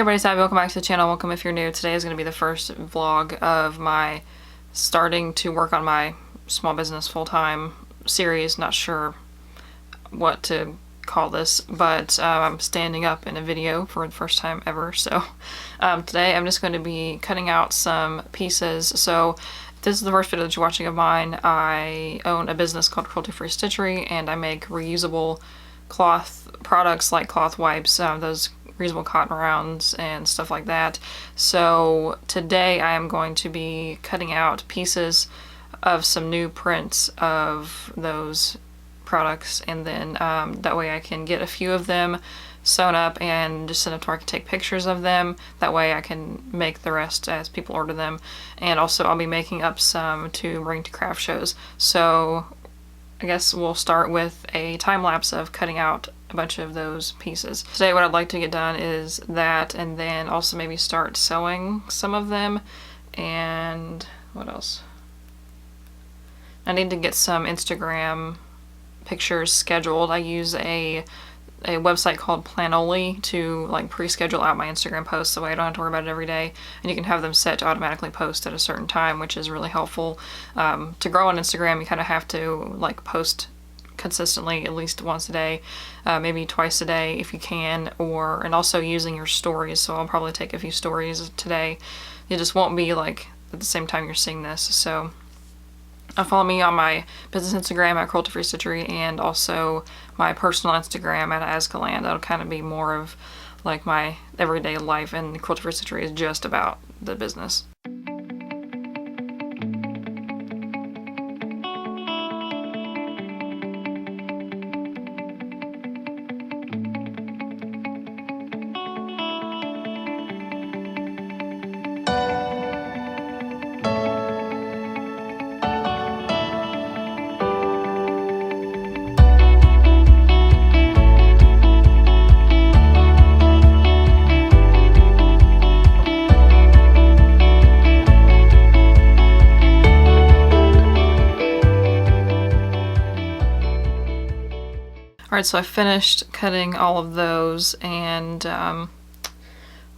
Everybody's happy. Welcome back to the channel. Welcome if you're new. Today is going to be the first vlog of my starting to work on my small business full-time series. Not sure what to call this, but I'm standing up in a video for the first time ever. So today I'm just going to be cutting out some pieces. So if this is the first video that you're watching of mine, I own a business called Cruelty-Free Stitchery, and I make reusable cloth products like cloth wipes, those reusable cotton rounds and stuff like that. So today I am going to be cutting out pieces of some new prints of those products, and then that way I can get a few of them sewn up and just send them to where I can take pictures of them. That way I can make the rest as people order them. And also I'll be making up some to bring to craft shows. So I guess we'll start with a time lapse of cutting out a bunch of those pieces. Today what I'd like to get done is that, and then also maybe start sewing some of them. And what else? I need to get some Instagram pictures scheduled. I use a website called Planoly to like pre-schedule out my Instagram posts, so I don't have to worry about it every day, and you can have them set to automatically post at a certain time, which is really helpful. To grow on Instagram, you kind of have to like post consistently at least once a day, maybe twice a day if you can, and also using your stories. So I'll probably take a few stories today. It just won't be like at the same time you're seeing this. So follow me on my business Instagram at Cruelty-Free Stitchery, and also my personal Instagram at Azkaland. That'll kind of be more of like my everyday life, and Cruelty-Free Stitchery is just about the business. Alright, so I finished cutting all of those, and I'll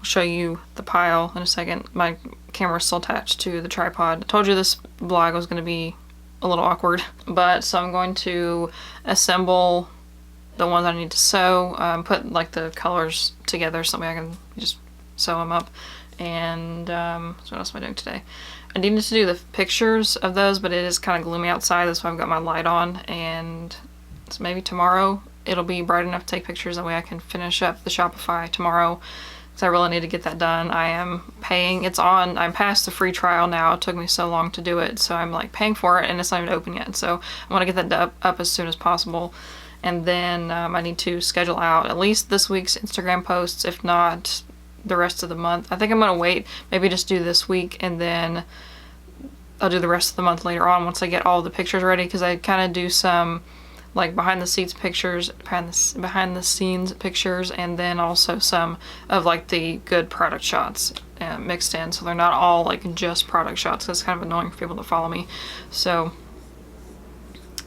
show you the pile in a second. My camera's still attached to the tripod. I told you this vlog was going to be a little awkward, but so I'm going to assemble the ones I need to sew, put like the colors together so I can just sew them up. And so what else am I doing today? I needed to do the pictures of those, but it is kind of gloomy outside. That's why I've got my light on, and so maybe tomorrow it'll be bright enough to take pictures. That way I can finish up the Shopify tomorrow, because I really need to get that done. I am paying. I'm past the free trial now. It took me so long to do it, so I'm like paying for it, and it's not even open yet. So I want to get that up as soon as possible. And then I need to schedule out at least this week's Instagram posts, if not the rest of the month. I think I'm going to wait, maybe just do this week, and then I'll do the rest of the month later on once I get all the pictures ready, because I kind of do some like behind the scenes pictures, and then also some of like the good product shots mixed in, so they're not all like just product shots. That's kind of annoying for people that follow me. So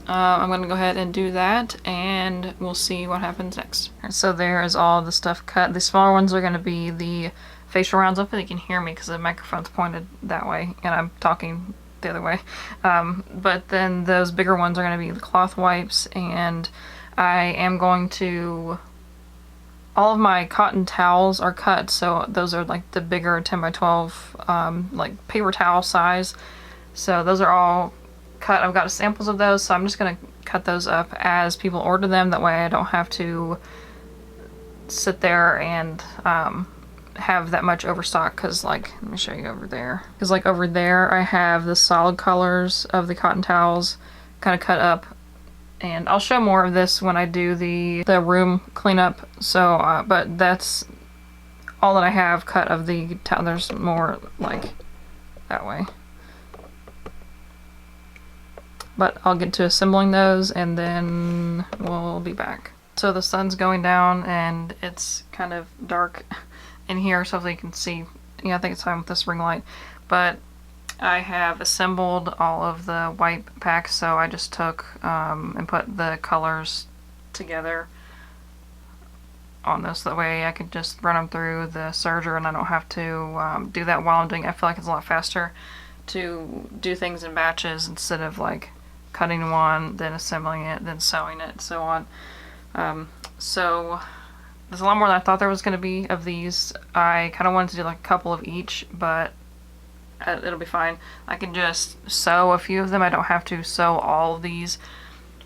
I'm gonna go ahead and do that, and we'll see what happens next. So there is all the stuff cut. The smaller ones are gonna be the facial rounds. Hopefully you can hear me because the microphone's pointed that way and I'm talking the other way. But then those bigger ones are going to be the cloth wipes, and I am going to, all of my cotton towels are cut, so those are like the bigger 10 by 12 like paper towel size. So those are all cut. I've got samples of those, so I'm just going to cut those up as people order them. That way I don't have to sit there and have that much overstock, because like, let me show you over there, because like over there I have the solid colors of the cotton towels kind of cut up, and I'll show more of this when I do the room cleanup. So but that's all that I have cut of the towel. There's more like that way, but I'll get to assembling those and then we'll be back. So the sun's going down and it's kind of dark in here, so you can see. I think it's time with this ring light, but I have assembled all of the wipe packs, so I just took and put the colors together on this. That way I could just run them through the serger and I don't have to do that while I'm doing it. I feel like it's a lot faster to do things in batches instead of like cutting one, then assembling it, then sewing it, and so on. So there's a lot more than I thought there was going to be of these. I kind of wanted to do like a couple of each, but it'll be fine. I can just sew a few of them. I don't have to sew all of these,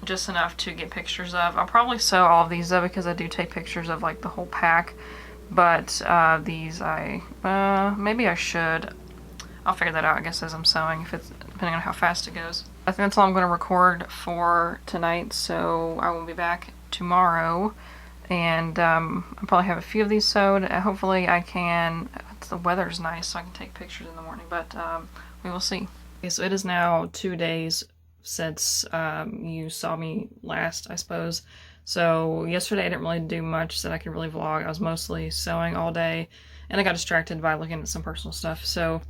just enough to get pictures of. I'll probably sew all of these though, because I do take pictures of like the whole pack, but these maybe I should. I'll figure that out, I guess, as I'm sewing, if it's depending on how fast it goes. I think that's all I'm going to record for tonight, so I will be back tomorrow, and I'll probably have a few of these sewed. Hopefully I can, the weather's nice, so I can take pictures in the morning, but we will see. Okay, so it is now 2 days since you saw me last, I suppose. So yesterday I didn't really do much that I could really vlog. I was mostly sewing all day, and I got distracted by looking at some personal stuff, so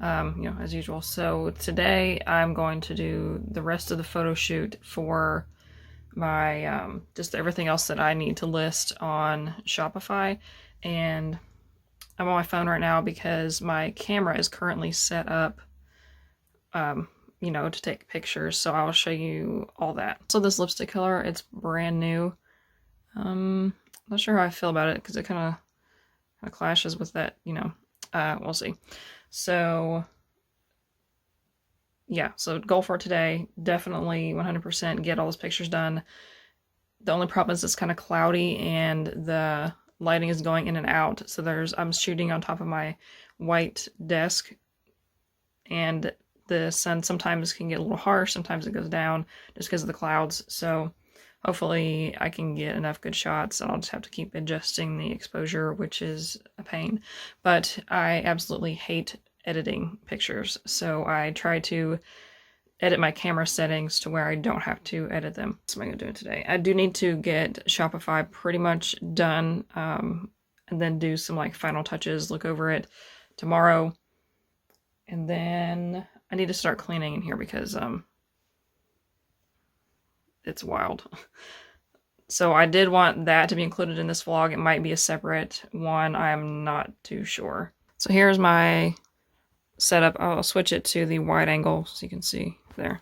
you know, as usual. So today I'm going to do the rest of the photo shoot for my just everything else that I need to list on Shopify, and I'm on my phone right now because my camera is currently set up you know, to take pictures, so I'll show you all that. So this lipstick color, it's brand new. Not sure how I feel about it because it kind of clashes with that, you know. We'll see. So yeah, so goal for today, definitely 100% get all those pictures done. The only problem is it's kind of cloudy and the lighting is going in and out. So I'm shooting on top of my white desk, and the sun sometimes can get a little harsh, sometimes it goes down just because of the clouds. So hopefully I can get enough good shots, and I'll just have to keep adjusting the exposure, which is a pain. But I absolutely hate editing pictures, so I try to edit my camera settings to where I don't have to edit them. So what am I going to do today? I do need to get Shopify pretty much done, and then do some like final touches, look over it tomorrow. And then I need to start cleaning in here because it's wild. So I did want that to be included in this vlog. It might be a separate one. I'm not too sure. So here's my setup. I'll switch it to the wide angle so you can see there.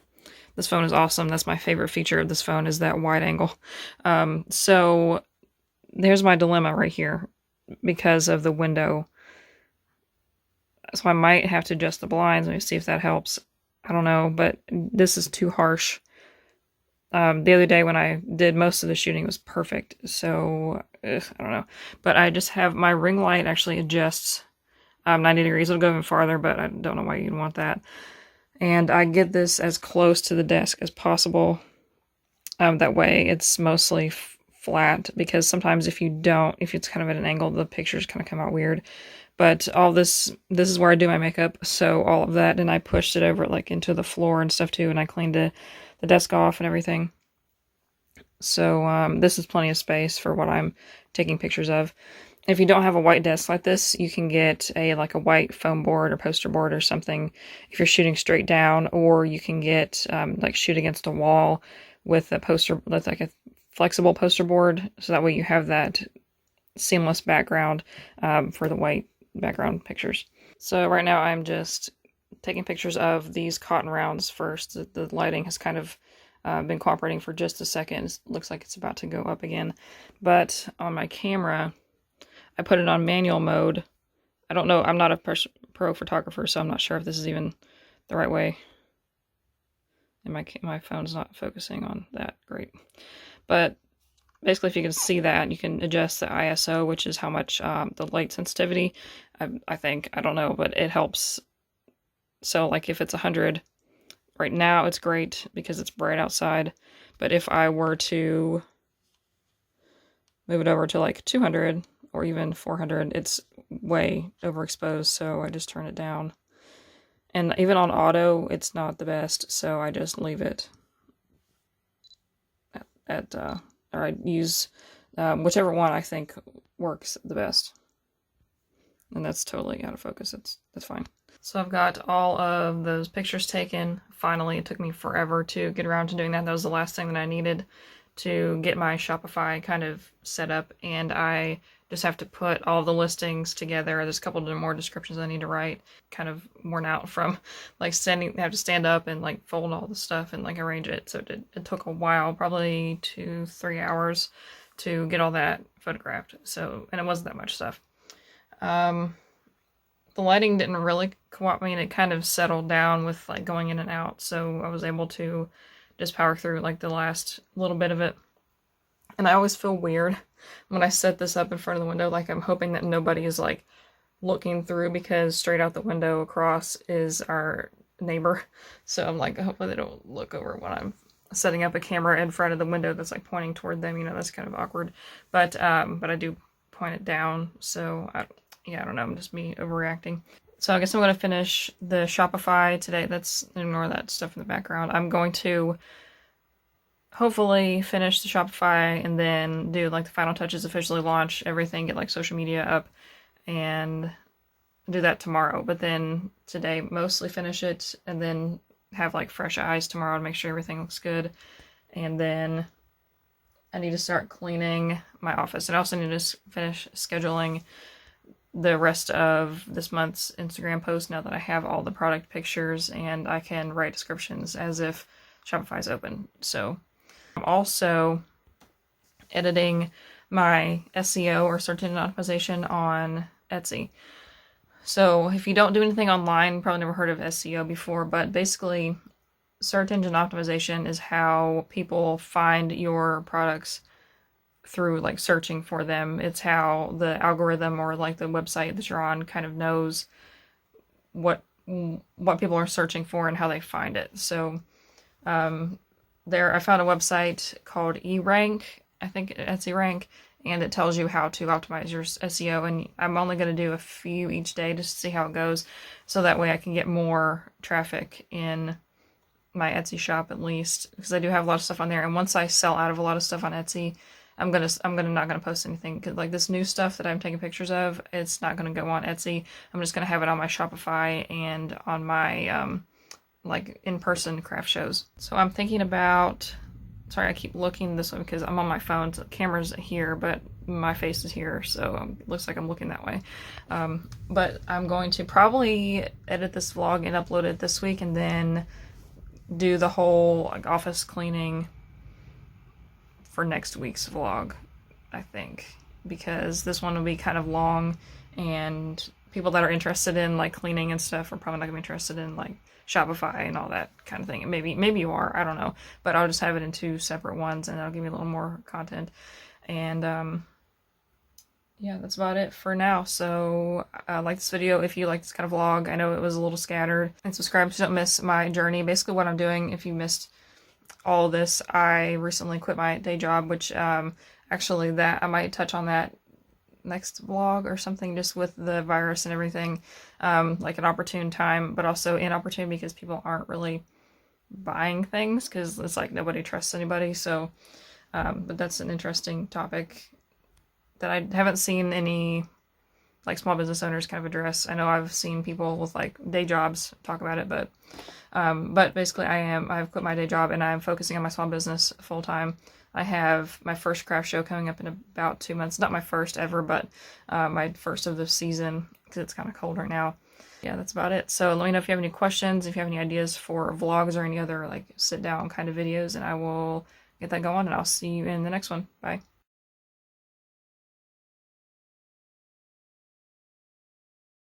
This phone is awesome. That's my favorite feature of this phone, is that wide angle. So there's my dilemma right here because of the window. So I might have to adjust the blinds. Let me see if that helps. I don't know, but this is too harsh. The other day when I did most of the shooting, it was perfect. So, I don't know. But I just have my ring light actually adjusts 90 degrees. It'll go even farther, but I don't know why you'd want that. And I get this as close to the desk as possible. That way it's mostly flat, because sometimes if it's kind of at an angle, the pictures kind of come out weird. But all this is where I do my makeup, so all of that, and I pushed it over like into the floor and stuff too, and I cleaned the desk off and everything. So this is plenty of space for what I'm taking pictures of. If you don't have a white desk like this, you can get a white foam board or poster board or something if you're shooting straight down, or you can get like shoot against a wall with a poster, that's like a flexible poster board, so that way you have that seamless background for the white background pictures. So right now I'm just taking pictures of these cotton rounds first. The lighting has kind of been cooperating for just a second. It looks like it's about to go up again. But on my camera, I put it on manual mode. I don't know, I'm not a pro photographer, so I'm not sure if this is even the right way. And my phone's not focusing on that great. But basically, if you can see that, you can adjust the ISO, which is how much the light sensitivity, I think, I don't know, but it helps. So like if it's 100, right now it's great because it's bright outside. But if I were to move it over to like 200 or even 400, it's way overexposed, so I just turn it down. And even on auto, it's not the best, so I just leave it or I use whichever one I think works the best. And that's totally out of focus. That's fine. So I've got all of those pictures taken. Finally, it took me forever to get around to doing that. That was the last thing that I needed to get my Shopify kind of set up, and I just have to put all the listings together. There's a couple of more descriptions I need to write. Kind of worn out from like have to stand up and like fold all the stuff and like arrange it. So it took a while, probably 2-3 hours to get all that photographed. So, and it wasn't that much stuff. The lighting didn't really cooperate. I mean, it kind of settled down with like going in and out. So I was able to just power through like the last little bit of it. And I always feel weird when I set this up in front of the window, like I'm hoping that nobody is like looking through, because straight out the window across is our neighbor. So I'm like, hopefully they don't look over when I'm setting up a camera in front of the window that's like pointing toward them. You know, that's kind of awkward. But I do point it down. So I don't know, I'm just me overreacting. So I guess I'm going to finish the Shopify today. Ignore that stuff in the background. I'm going to hopefully finish the Shopify and then do like the final touches, officially launch everything, get like social media up, and do that tomorrow. But then today mostly finish it and then have like fresh eyes tomorrow to make sure everything looks good. And then I need to start cleaning my office. And I also need to finish scheduling the rest of this month's Instagram post now that I have all the product pictures and I can write descriptions as if Shopify is open. So I'm also editing my SEO or search engine optimization on Etsy. So if you don't do anything online, you probably never heard of SEO before, but basically search engine optimization is how people find your products through like searching for them. It's how the algorithm or like the website that you're on kind of knows what people are searching for and how they find it. So I found a website called eRank, I think Etsy Rank, and it tells you how to optimize your SEO, and I'm only going to do a few each day just to see how it goes, so that way I can get more traffic in my Etsy shop at least, because I do have a lot of stuff on there, and once I sell out of a lot of stuff on Etsy, I'm not gonna post anything, cause like this new stuff that I'm taking pictures of, it's not gonna go on Etsy. I'm just gonna have it on my Shopify and on my like in-person craft shows. So I'm thinking about, sorry, I keep looking this way because I'm on my phone. So the camera's here, but my face is here, so it looks like I'm looking that way. But I'm going to probably edit this vlog and upload it this week, and then do the whole like office cleaning for next week's vlog, I think, because this one will be kind of long, and people that are interested in like cleaning and stuff are probably not gonna be interested in like Shopify and all that kind of thing. Maybe you are, I don't know, but I'll just have it in 2 separate ones, and that'll give me a little more content. And yeah, that's about it for now. So like this video if you like this kind of vlog. I know it was a little scattered, and subscribe so you don't miss my journey. Basically what I'm doing, if you missed all of this, I recently quit my day job, which actually that I might touch on that next vlog or something, just with the virus and everything, like an opportune time, but also inopportune because people aren't really buying things because it's like nobody trusts anybody. So but that's an interesting topic that I haven't seen any like small business owners kind of address. I know I've seen people with like day jobs talk about it, but basically I've quit my day job and I'm focusing on my small business full time. I have my first craft show coming up in about 2 months. Not my first ever, but my first of the season, because it's kind of cold right now. Yeah, that's about it. So let me know if you have any questions, if you have any ideas for vlogs or any other like sit down kind of videos, and I will get that going, and I'll see you in the next one. Bye.